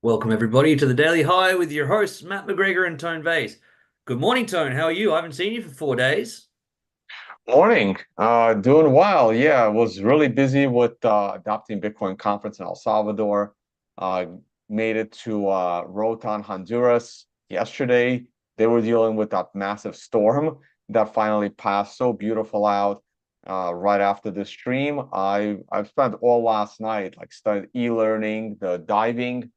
Welcome, everybody, to the Daily High with your hosts, Matt McGregor and Tone Vase. Good morning, Tone. How are you? I haven't seen you for 4 days. Morning. Doing well. Yeah, I was really busy with adopting Bitcoin conference in El Salvador. Uh, Made it to Rotan, Honduras yesterday. They were dealing with that massive storm that finally passed. So beautiful out. Right after the stream, I've spent all last night like studied e-learning, the diving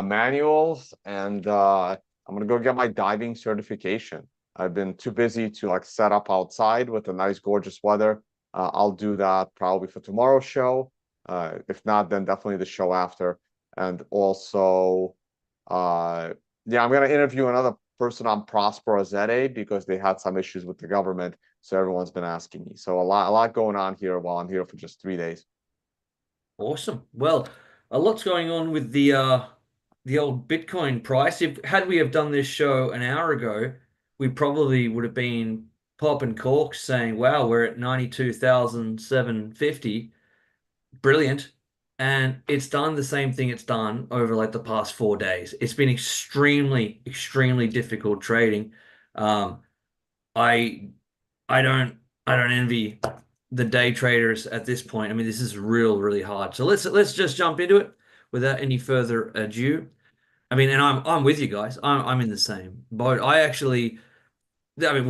manuals, and I'm gonna go get my diving certification. I've been too busy to like set up outside with the nice, gorgeous weather. I'll do that probably for tomorrow's show. If not, then definitely the show after. And also, uh, yeah, I'm gonna interview another person on Prospero Zete because they had some issues with the government. So everyone's been asking me. So a lot going on here while I'm here for just 3 days. Awesome. Well, a lot's going on with the old Bitcoin price. If had we have done this show an hour ago, we probably would have been popping corks saying, "Wow, we're at 92,750. Brilliant." And it's done the same thing it's done over like the past 4 days. It's been extremely, extremely difficult trading. Um, I I don't I don't envy the day traders at this point. I mean, this is really hard. So let's just jump into it without any further ado. I mean, and I'm with you guys. I'm in the same boat. We'll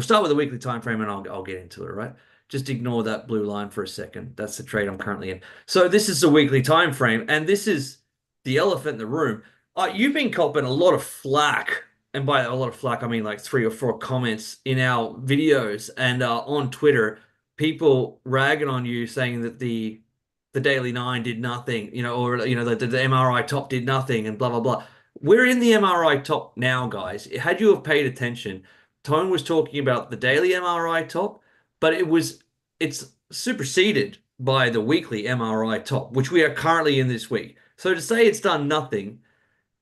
start with the weekly time frame and I'll get into it, right? Just ignore that blue line for a second. That's the trade I'm currently in. So this is the weekly time frame, and this is the elephant in the room. You've been copping a lot of flack, and by a lot of flack, I mean like 3 or 4 comments in our videos and on Twitter, people ragging on you saying that the Daily Nine did nothing, or the MRI top did nothing, and blah blah blah. We're in the MRI top now, guys. Had you have paid attention, Tone was talking about the daily MRI top, but it's superseded by the weekly MRI top, which we are currently in this week. So to say it's done nothing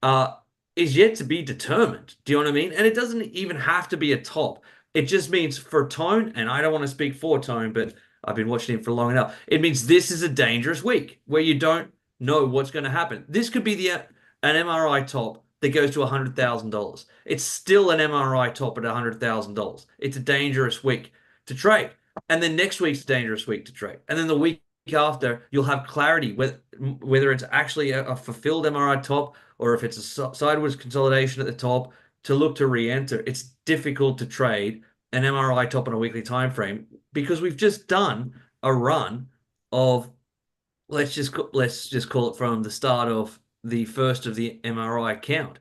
uh is yet to be determined. Do you know what I mean? And it doesn't even have to be a top. It just means for Tone, and I don't want to speak for Tone, but I've been watching him for long enough. It means this is a dangerous week where you don't know what's going to happen. This could be the an MRI top that goes to $100,000. It's still an MRI top at $100,000. It's a dangerous week to trade. And then next week's a dangerous week to trade. And then the week after, you'll have clarity whether it's actually a fulfilled MRI top or if it's a sideways consolidation at the top to look to re-enter. It's difficult to trade an MRI top on a weekly time frame because we've just done a run of let's just call it from the start of the first of the MRI count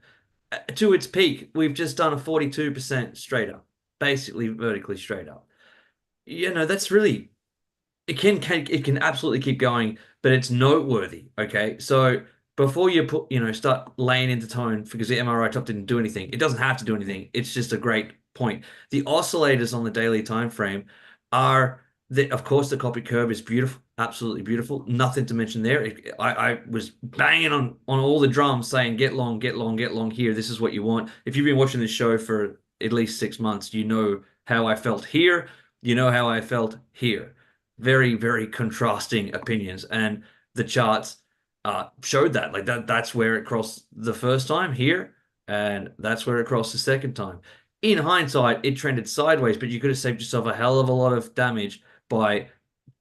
to its peak. We've just done a 42% straight up, basically vertically straight up. That's really it can absolutely keep going, but it's noteworthy. Okay, so before you start laying into Tone because the MRI top didn't do anything, it doesn't have to do anything. It's just a great point. The oscillators on the daily time frame are that, of course, the copy curve is beautiful, absolutely beautiful. Nothing to mention there. I was banging on all the drums saying get long, get long, get long here. This is what you want. If you've been watching this show for at least 6 months, you know how I felt here. You know how I felt here. Very contrasting opinions, and the charts showed that. Like that's where it crossed the first time here, and that's where it crossed the second time. In hindsight, it trended sideways, but you could have saved yourself a hell of a lot of damage by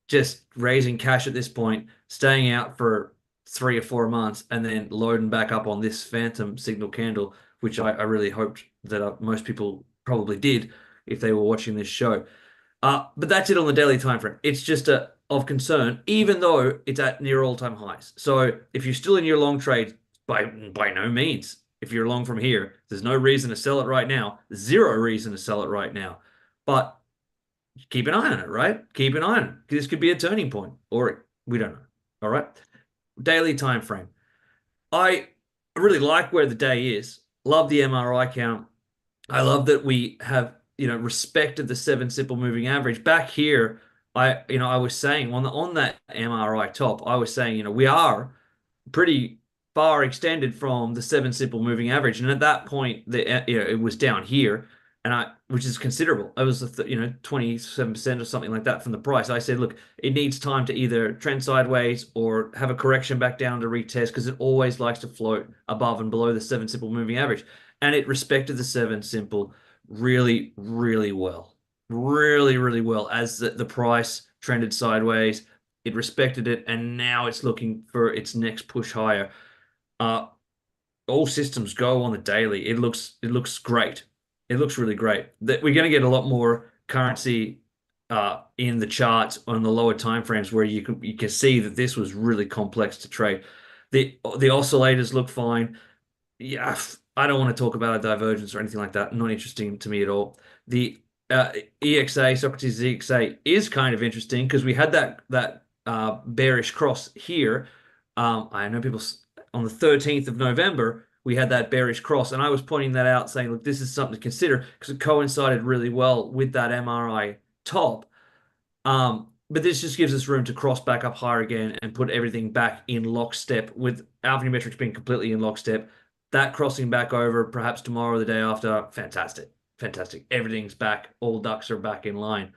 just raising cash at this point, staying out for 3 or 4 months, and then loading back up on this phantom signal candle, which I really hoped that most people probably did if they were watching this show. But that's it on the daily time frame. It's just of concern, even though it's at near all-time highs. So if you're still in your long trade, by no means, if you're long from here, there's no reason to sell it right now. Zero reason to sell it right now. But keep an eye on it, right? Keep an eye on it. This could be a turning point, or we don't know. All right. Daily time frame. I really like where the day is. Love the MRI count. I love that we have, respected the 7 simple moving average. Back here, I was saying on that MRI top, I was saying, we are pretty far extended from the 7 simple moving average. And at that point, it was down here. and which is considerable. It was 27% or something like that from the price. I said, look, it needs time to either trend sideways or have a correction back down to retest because it always likes to float above and below the seven simple moving average, and it respected the seven simple really, really well, really, really well as the price trended sideways. It respected it, and now it's looking for its next push higher. Uh, all systems go on the daily. It looks great. It looks really great. That we're going to get a lot more currency in the charts on the lower time frames where you can see that this was really complex to trade. The oscillators look fine. Yeah, I don't want to talk about a divergence or anything like that. Not interesting to me at all. The EXA, Socrates EXA, is kind of interesting because we had that bearish cross here. I know people on the 13th of November we had that bearish cross, and I was pointing that out, saying, "Look, this is something to consider because it coincided really well with that MRI top." But this just gives us room to cross back up higher again and put everything back in lockstep with Alpha metrics being completely in lockstep. That crossing back over perhaps tomorrow or the day after, fantastic, fantastic. Everything's back. All ducks are back in line.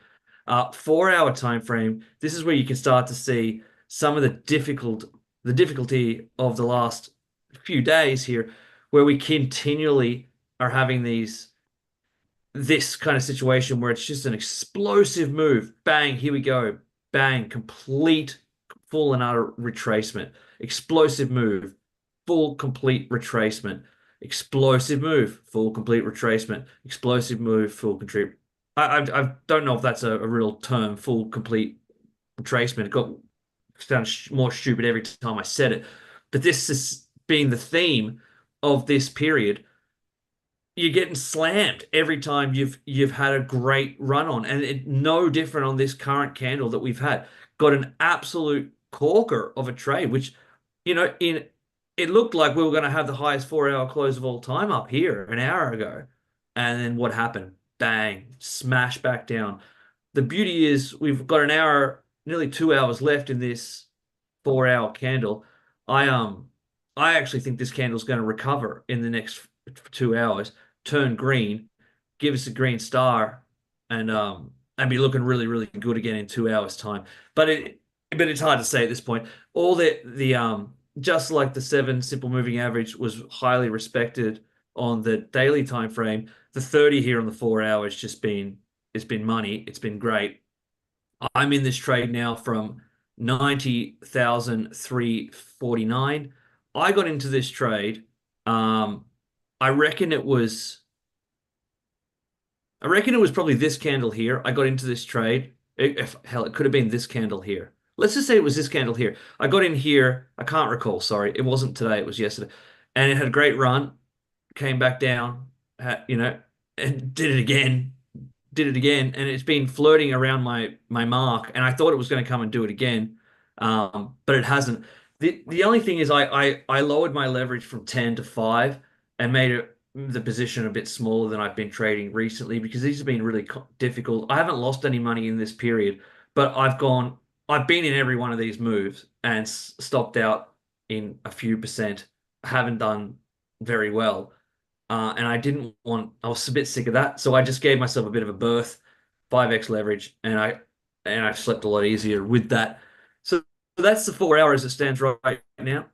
4 hour time frame. This is where you can start to see some of the difficulty of the last few days here, where we continually are having this kind of situation where it's just an explosive move. Bang, here we go. Bang, complete full and utter retracement. Explosive move, full complete retracement. Explosive move, full complete retracement. Explosive move, full complete. I don't know if that's a real term, full complete retracement. It got sounds more stupid every time I said it, but this has been the theme of this period. You're getting slammed every time you've had a great run on, and no different on this current candle that we've had. Got an absolute corker of a trade, which in it looked like we were going to have the highest 4 hour close of all time up here an hour ago, and then what happened? Bang, smash back down. The beauty is we've got an hour, nearly 2 hours left in this 4 hour candle. I um I actually think this candle's going to recover in the next 2 hours, turn green, give us a green star, and be looking really, really good again in 2 hours time. But it's hard to say at this point. All the just like the seven simple moving average was highly respected on the daily time frame, the 30 here on the 4 hours just been it's been money. It's been great. I'm in this trade now from 90,349. I got into this trade. Um, I reckon it was I reckon it was probably this candle here. I got into this trade. Hell, it could have been this candle here. Let's just say it was this candle here. I got in here. I can't recall. Sorry. It wasn't today. It was yesterday. And it had a great run, came back down, and did it again, and it's been flirting around my mark, and I thought it was going to come and do it again, but it hasn't. The only thing is I lowered my leverage from 10 to 5 and made the position a bit smaller than I've been trading recently because these have been really difficult. I haven't lost any money in this period, but I've been in every one of these moves and stopped out in a few percent. I haven't done very well. And I was a bit sick of that. So I just gave myself a bit of a berth, 5x leverage, and I slept a lot easier with that. So that's the 4 hours it stands right now.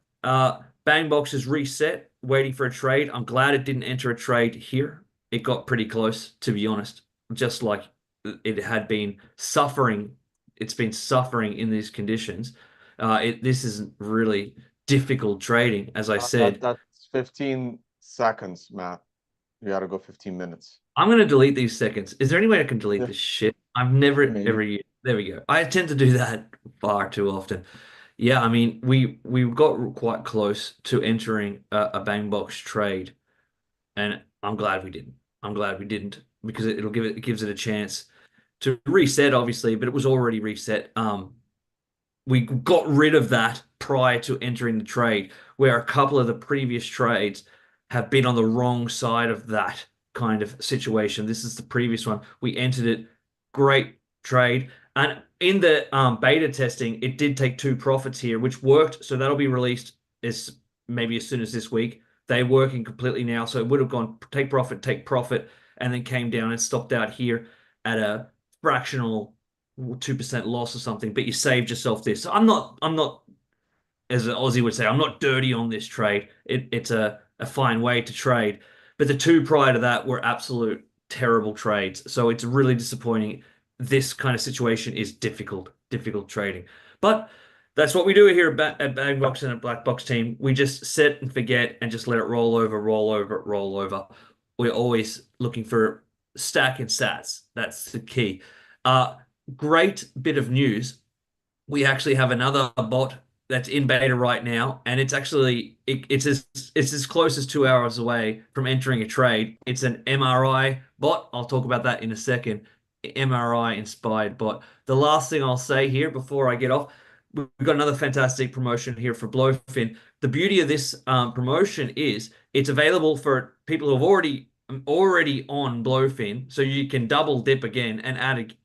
Bang Box is reset, waiting for a trade. I'm glad it didn't enter a trade here. It got pretty close, to be honest, just like it had been suffering. It's been suffering in these conditions. This isn't really difficult trading, as I said. That's 15 seconds, Matt. You gotta go 15 minutes. I'm going to delete these seconds. Is there any way I can delete this shit? I've never Maybe. ever used. There we go. I tend to do that far too often. Yeah, I mean, we got quite close to entering a bang box trade, and I'm glad we didn't. I'm glad we didn't because it gives it a chance to reset, obviously, but it was already reset. We got rid of that prior to entering the trade, where a couple of the previous trades have been on the wrong side of that kind of situation. This is the previous one. We entered it, great trade. And in the beta testing, it did take two profits here, which worked. So that'll be released maybe as soon as this week. They're working completely now. So it would have gone take profit, take profit. and then came down and stopped out here at a fractional 2% loss or something, but you saved yourself this. So I'm not, as an Aussie would say, I'm not dirty on this trade. It's a fine way to trade. But the two prior to that were absolute terrible trades. So it's really disappointing. This kind of situation is difficult trading. But that's what we do here at Bag Box and at Black Box Team. We just sit and forget and just let it roll over, roll over, roll over. We're always looking for stack and sats. That's the key. Uh, Great bit of news. We actually have another bot that's in beta right now, and it's as close as 2 hours away from entering a trade. It's an MRI bot. I'll talk about that in a second. MRI inspired bot. The last thing I'll say here before I get off, we've got another fantastic promotion here for BloFin. The beauty of this promotion is it's available for people who have already on BloFin, so you can double dip again and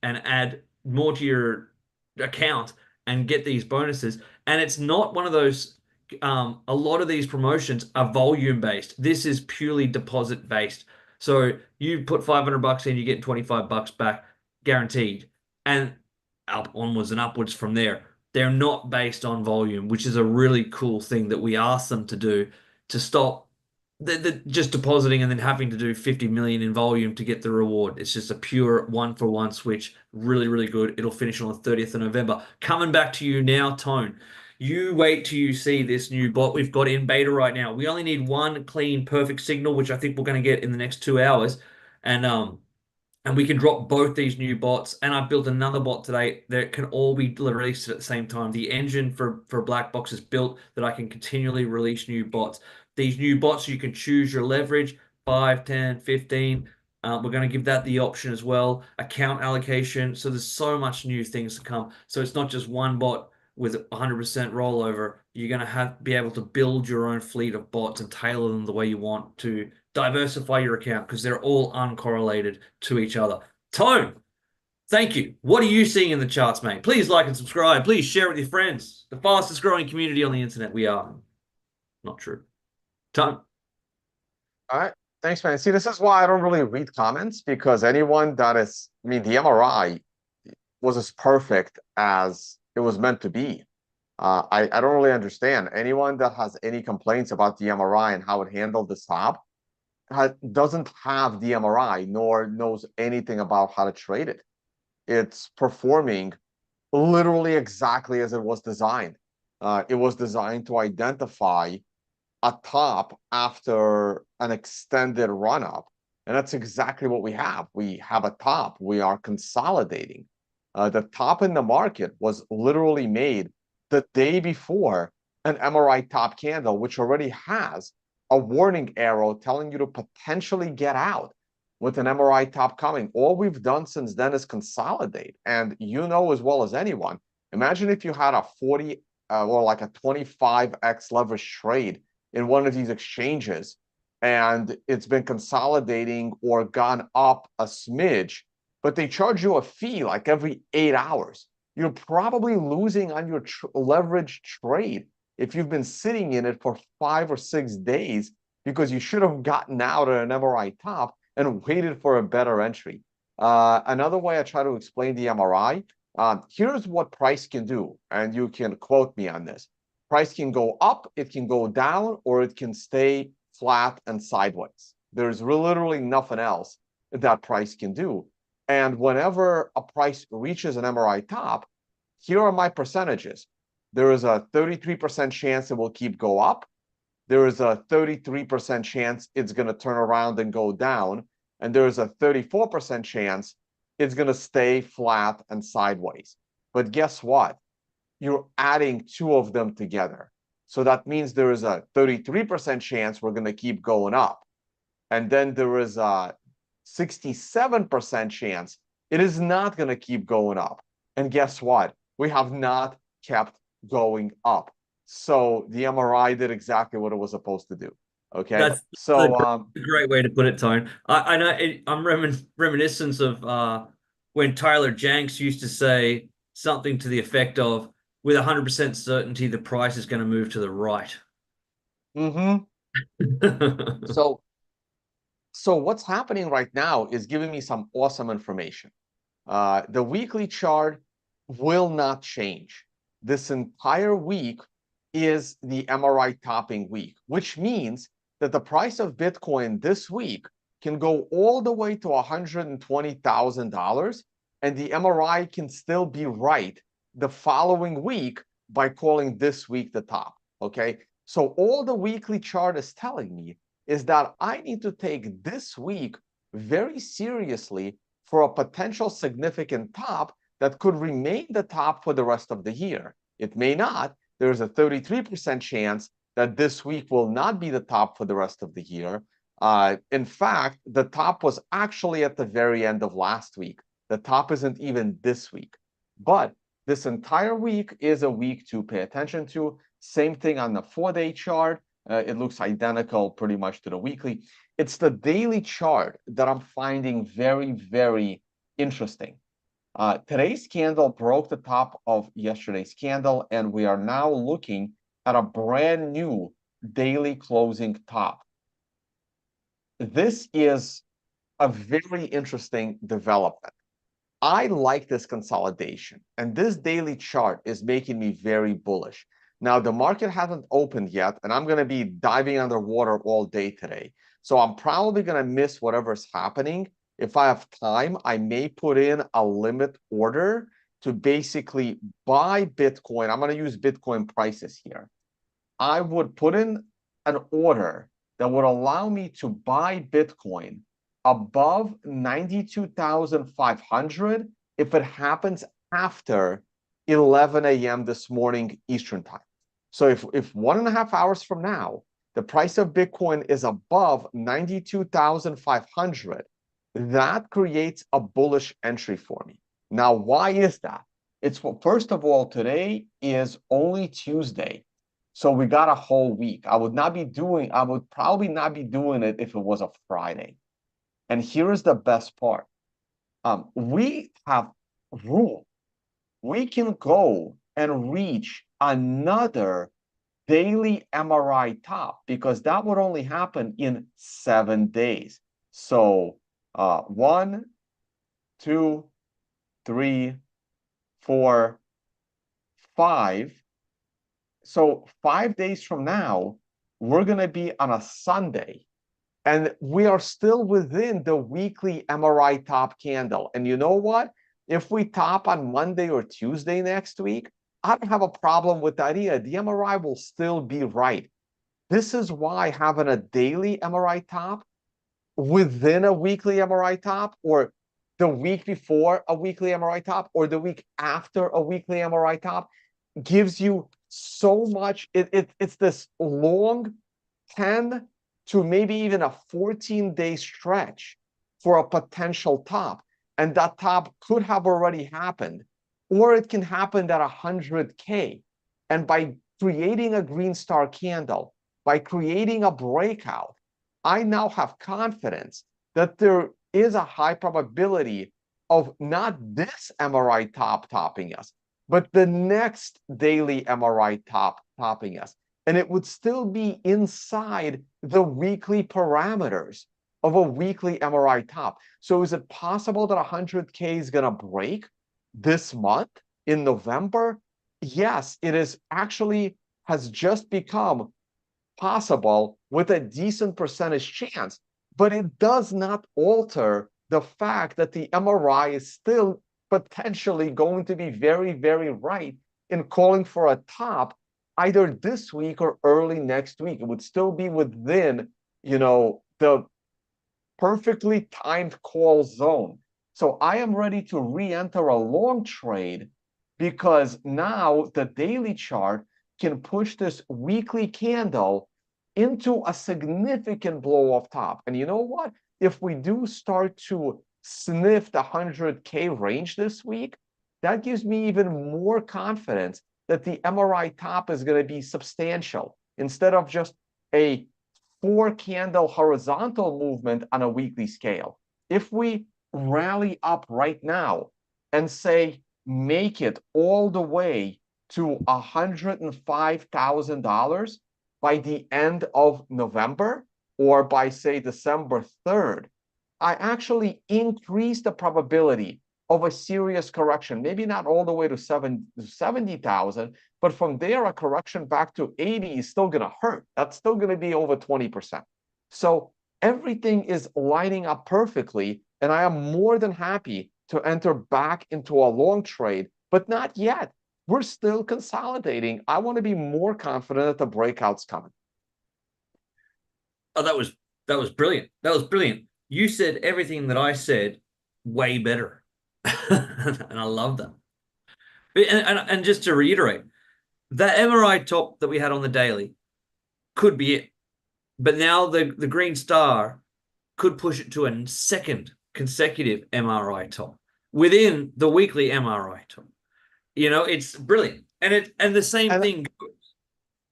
add more to your account and get these bonuses. And it's not one of those, a lot of these promotions are volume based. This is purely deposit based. So you put $500 in, you get $25 back guaranteed. And up onwards and upwards from there. They're not based on volume, which is a really cool thing that we ask them to do to stop just depositing and then having to do 50 million in volume to get the reward. It's just a pure one for one switch. Really, really good. It'll finish on the 30th of November. Coming back to you now, Tone. You wait till you see this new bot we've got in beta right now. We only need one clean, perfect signal, which I think we're going to get in the next 2 hours. And we can drop both these new bots. And I've built another bot today that can all be released at the same time. The engine for Black Box is built that I can continually release new bots. These new bots, you can choose your leverage, 5, 10, 15. We're going to give that the option as well. Account allocation. So there's so much new things to come. So it's not just one bot with 100% rollover. You're going to be able to build your own fleet of bots and tailor them the way you want to diversify your account because they're all uncorrelated to each other. Tone, thank you. What are you seeing in the charts, mate? Please like and subscribe. Please share it with your friends. The fastest growing community on the internet we are. Not true. Tone. All right. Thanks, man. See, this is why I don't really read comments because anyone that is, I mean, the MRI was as perfect as it was meant to be. I don't really understand. Anyone that has any complaints about the MRI and how it handled the stop doesn't have the MRI nor knows anything about how to trade it. It's performing literally exactly as it was designed. It was designed to identify a top after an extended run up. And that's exactly what we have. We have a top. We are consolidating. The top in the market was literally made the day before an MRI top candle, which already has a warning arrow telling you to potentially get out with an MRI top coming. All we've done since then is consolidate. And you know as well as anyone, imagine if you had a 40 or like a 25x leverage trade in one of these exchanges and it's been consolidating or gone up a smidge, but they charge you a fee like every 8 hours. You're probably losing on your leverage trade if you've been sitting in it for 5 or 6 days because you should have gotten out at an MRI top and waited for a better entry. Another way I try to explain the MRI, here's what price can do, and you can quote me on this. Price can go up, it can go down, or it can stay flat and sideways. There's literally nothing else that price can do. And whenever a price reaches an MRI top, here are my percentages. There is a 33% chance it will keep go up. There is a 33% chance it's going to turn around and go down. And there is a 34% chance it's going to stay flat and sideways. But guess what? You're adding two of them together. So that means there is a 33% chance we're going to keep going up. And then there is a 67% chance it is not going to keep going up. And guess what? We have not kept going up. So the MRI did exactly what it was supposed to do. Okay. That's So a great way to put it, Tone. I know I'm reminiscence of when Tyler Jenks used to say something to the effect of, with 100% certainty, the price is going to move to the right. so So what's happening right now is giving me some awesome information. The weekly chart will not change. This entire week is the MRI topping week, which means that the price of Bitcoin this week can go all the way to $120,000, and the MRI can still be right the following week by calling this week the top. Okay. So all the weekly chart is telling me is that I need to take this week very seriously for a potential significant top that could remain the top for the rest of the year. It may not. There's a 33% chance that this week will not be the top for the rest of the year. In fact, the top was actually at the very end of last week. The top isn't even this week. But this entire week is a week to pay attention to. Same thing on the 4-day chart. It looks identical pretty much to the weekly. It's the daily chart that I'm finding very, very interesting. Today's candle broke the top of yesterday's candle, and we are now looking at a brand new daily closing top. This is a very interesting development. I like this consolidation, and this daily chart is making me very bullish. Now, the market hasn't opened yet, and I'm going to be diving underwater all day today. So I'm probably going to miss whatever's happening. If I have time, I may put in a limit order to basically buy Bitcoin. I'm going to use Bitcoin prices here. I would put in an order that would allow me to buy Bitcoin above 92,500 if it happens after 11 a.m. this morning Eastern time. So if 1.5 hours from now, the price of Bitcoin is above 92,500, that creates a bullish entry for me. Now, why is that? It's first of all, today is only Tuesday. So we got a whole week. I would probably not be doing it if it was a Friday. And here is the best part. We have room. We can go and reach another daily MRI top because that would only happen in 7 days. So 1, 2, 3, 4, 5. So 5 days from now, we're going to be on a Sunday. And we are still within the weekly MRI top candle. And you know what? If we top on Monday or Tuesday next week, I don't have a problem with that either. The MRI will still be right. This is why having a daily MRI top within a weekly MRI top, or the week before a weekly MRI top, or the week after a weekly MRI top, gives you so much. It's this long 10 to maybe even a 14-day stretch for a potential top. And that top could have already happened, or it can happen at 100K. And by creating a green star candle, by creating a breakout, I now have confidence that there is a high probability of not this MRI top topping us, but the next daily MRI top topping us. And it would still be inside the weekly parameters of a weekly MRI top. So is it possible that 100K is going to break this month in November? Yes, it is actually has just become possible with a decent percentage chance, but it does not alter the fact that the MRI is still potentially going to be very, very right in calling for a top either this week or early next week. It would still be within, the perfectly timed call zone. So I am ready to re-enter a long trade because now the daily chart can push this weekly candle into a significant blow off top. And you know what? If we do start to sniff the 100K range this week, that gives me even more confidence that the MRI top is going to be substantial instead of just a 4-candle horizontal movement on a weekly scale. If we rally up right now and say, make it all the way to $105,000 by the end of November, or by say December 3rd, I actually increase the probability of a serious correction, maybe not all the way to 70,000, but from there, a correction back to 80 is still going to hurt. That's still going to be over 20%. So everything is lining up perfectly, and I am more than happy to enter back into a long trade, but not yet. We're still consolidating. I want to be more confident that the breakout's coming. Oh, that was brilliant. That was brilliant. You said everything that I said way better. And I love that. And just to reiterate, that MRI top that we had on the daily could be it. But now the green star could push it to a second consecutive MRI top within the weekly MRI top. It's brilliant. And the same And thing.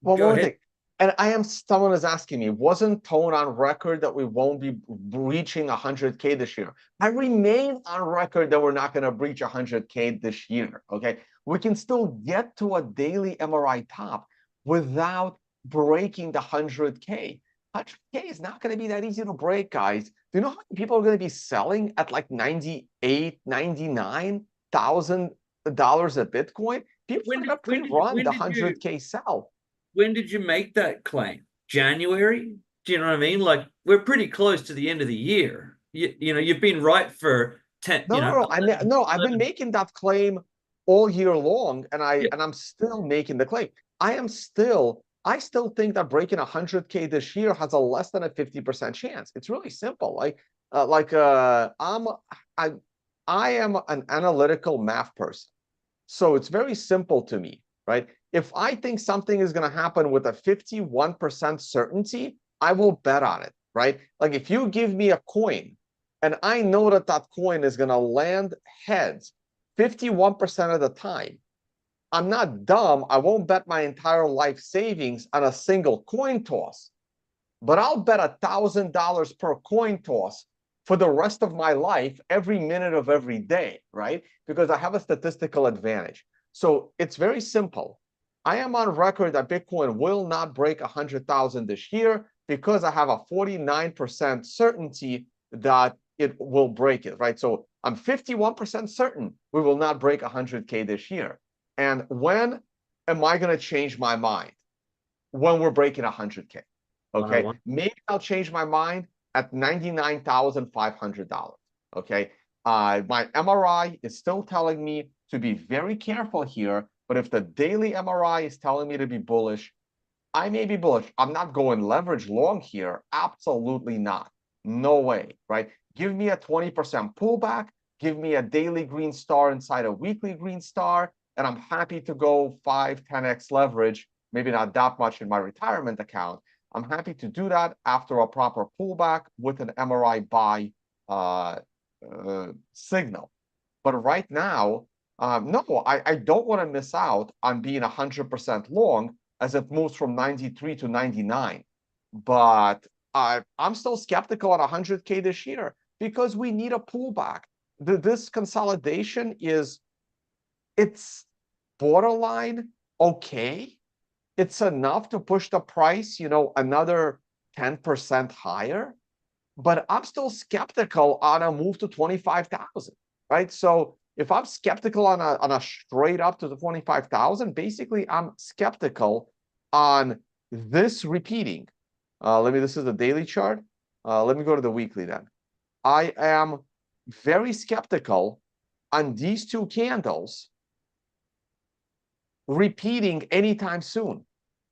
well, Go one ahead. thing, and someone is asking me, wasn't Tone on record that we won't be reaching 100K this year? I remain on record that we're not going to breach 100K this year. Okay, we can still get to a daily MRI top without breaking the 100K. 100K is not going to be that easy to break, guys. Do you know how many people are going to be selling at like 98, $99,000 a Bitcoin? People When are did going to when did you pre-run when the did you 100K sell. when did you make that claim? January? Do you know what I mean? Like we're pretty close to the end of the year. You've been right for 10, No, no, no. No, I've been 11. making that claim all year long, and Yeah. I'm still making the claim. I still think that breaking 100K this year has a less than a 50% chance. It's really simple. I I am an analytical math person. So it's very simple to me, right? If I think something is going to happen with a 51% certainty, I will bet on it, right? Like if you give me a coin and I know that that coin is going to land heads 51% of the time, I'm not dumb. I won't bet my entire life savings on a single coin toss, but I'll bet $1,000 per coin toss for the rest of my life, every minute of every day, right? Because I have a statistical advantage. So it's very simple. I am on record that Bitcoin will not break 100,000 this year because I have a 49% certainty that it will break it, right? So I'm 51% certain we will not break 100K this year. And when am I going to change my mind? When we're breaking 100K. Okay, 101. maybe I'll change my mind at $99,500. Okay, my MRI is still telling me to be very careful here, but if the daily MRI is telling me to be bullish, I may be bullish. I'm not going leverage long here. Absolutely not. No way, right? Give me a 20% pullback, give me a daily green star inside a weekly green star, and I'm happy to go 5, 10x leverage, maybe not that much in my retirement account. I'm happy to do that after a proper pullback with an MRI buy signal. But right now, no, I don't want to miss out on being 100% long as it moves from 93 to 99. But I'm still skeptical at 100K this year because we need a pullback. This consolidation it's borderline okay. It's enough to push the price, another 10% higher. But I'm still skeptical on a move to 25,000, right? So if I'm skeptical on a straight up to the 25,000, basically I'm skeptical on this repeating. This is the daily chart. Let me go to the weekly then. I am very skeptical on these two candles repeating anytime soon.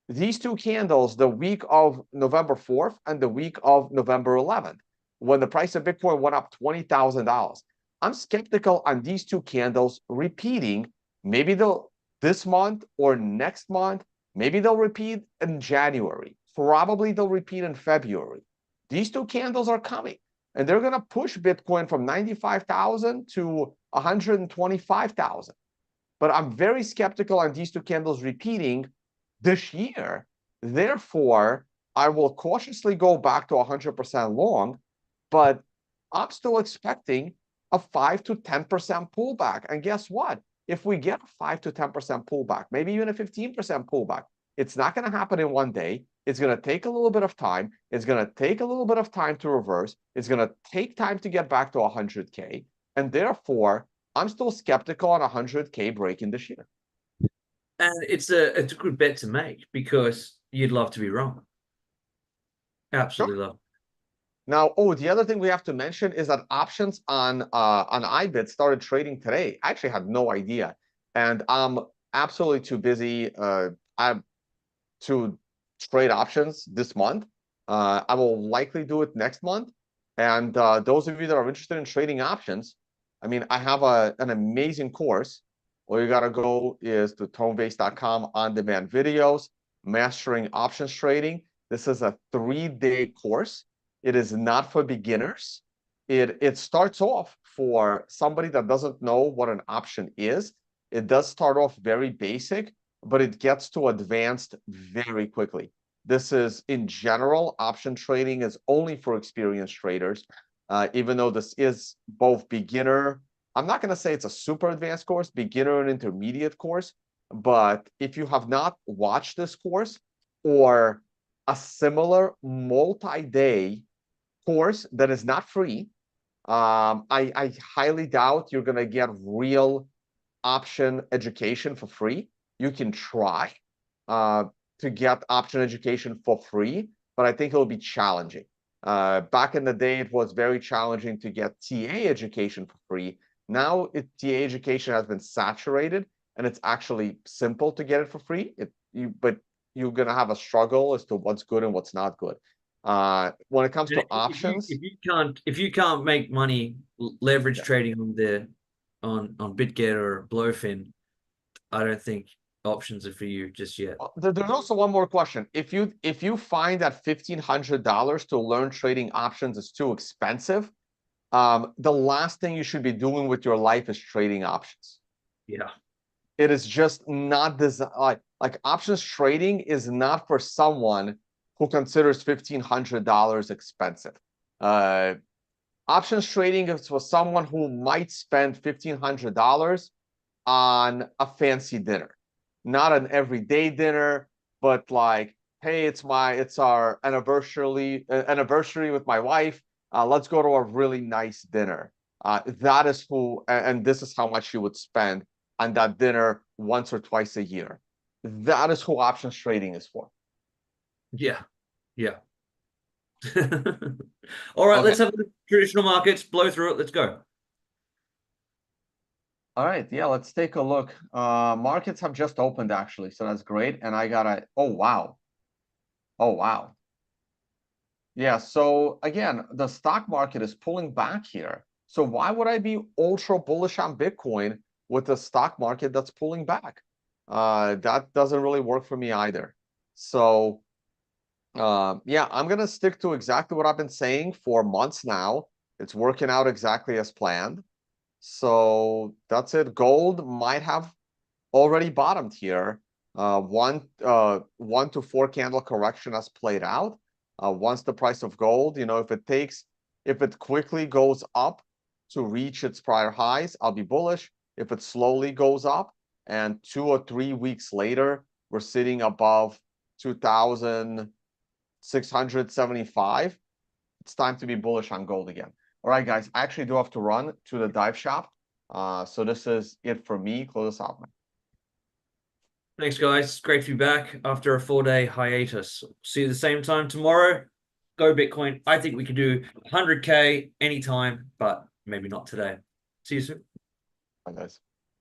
These two candles, the week of November 4th and the week of November 11th, when the price of Bitcoin went up $20,000. I'm skeptical on these two candles repeating. Maybe they'll this month or next month. Maybe they'll repeat in January. Probably they'll repeat in February. These two candles are coming, and they're going to push Bitcoin from 95,000 to 125,000. But I'm very skeptical on these two candles repeating this year. Therefore, I will cautiously go back to 100% long, but I'm still expecting a 5 to 10% pullback. And guess what? If we get a 5 to 10% pullback, maybe even a 15% pullback, It's not going to happen in one day. It's going to take a little bit of time. It's going to take a little bit of time to reverse. It's going to take time to get back to 100K. And therefore, I'm still skeptical on 100K breaking this year. And it's a good bet to make because you'd love to be wrong. Sure. Absolutely love. Now, oh, the other thing we have to mention is that options on iBit started trading today. I actually had no idea, and I'm absolutely too busy. I'm to trade options this month. I will likely do it next month. And those of you that are interested in trading options, I mean, I have an amazing course. All you got to go is to tonebase.com on-demand videos, mastering options trading. This is a 3-day course. It is not for beginners. It starts off for somebody that doesn't know what an option is. It does start off very basic, but it gets to advanced very quickly. This is, in general, option trading is only for experienced traders, even though this is both beginner. I'm not going to say it's a super advanced course, beginner and intermediate course, but if you have not watched this course or a similar multi-day course that is not free, I highly doubt you're going to get real option education for free. You can try to get option education for free, but I think it'll be challenging. Back in the day, it was very challenging to get TA education for free. Now, TA education has been saturated, and it's actually simple to get it for free. But you're going to have a struggle as to what's good and what's not good. When it comes And to options, if you can't make money leverage yeah. trading on BitGet or BloFin, I don't think options are for you just yet. There's also one more question. If you find that $1,500 to learn trading options is too expensive, the last thing you should be doing with your life is trading options. Yeah. It is just not designed like options trading is not for someone who considers $1,500 expensive. Uh, Options trading is for someone who might spend $1,500 on a fancy dinner, not an everyday dinner, but like, hey, it's our anniversary with my wife. Let's go to a really nice dinner. That is who, and this is how much you would spend on that dinner once or twice a year. That is who options trading is for. Yeah. Yeah. All right, Okay. let's have the traditional markets, blow through it. Let's go. All right, yeah, let's take a look. Markets have just opened actually, so that's great. And I got oh wow. Oh wow. Yeah, so again, the stock market is pulling back here. So why would I be ultra bullish on Bitcoin with the stock market that's pulling back? That doesn't really work for me either. So yeah, I'm gonna stick to exactly what I've been saying for months now. It's working out exactly as planned. So that's it. Gold might have already bottomed here. One to four candle correction has played out. Once the price of gold, if it quickly goes up to reach its prior highs, I'll be bullish. If it slowly goes up and 2 or 3 weeks later, we're sitting above 2,675, it's time to be bullish on gold again. All right, guys, I actually do have to run to the dive shop. So this is it for me. Close this out, man. Thanks, guys. Great to be back after a 4-day hiatus. See you the same time tomorrow. Go Bitcoin. I think we can do 100K anytime, but maybe not today. See you soon. Bye, guys.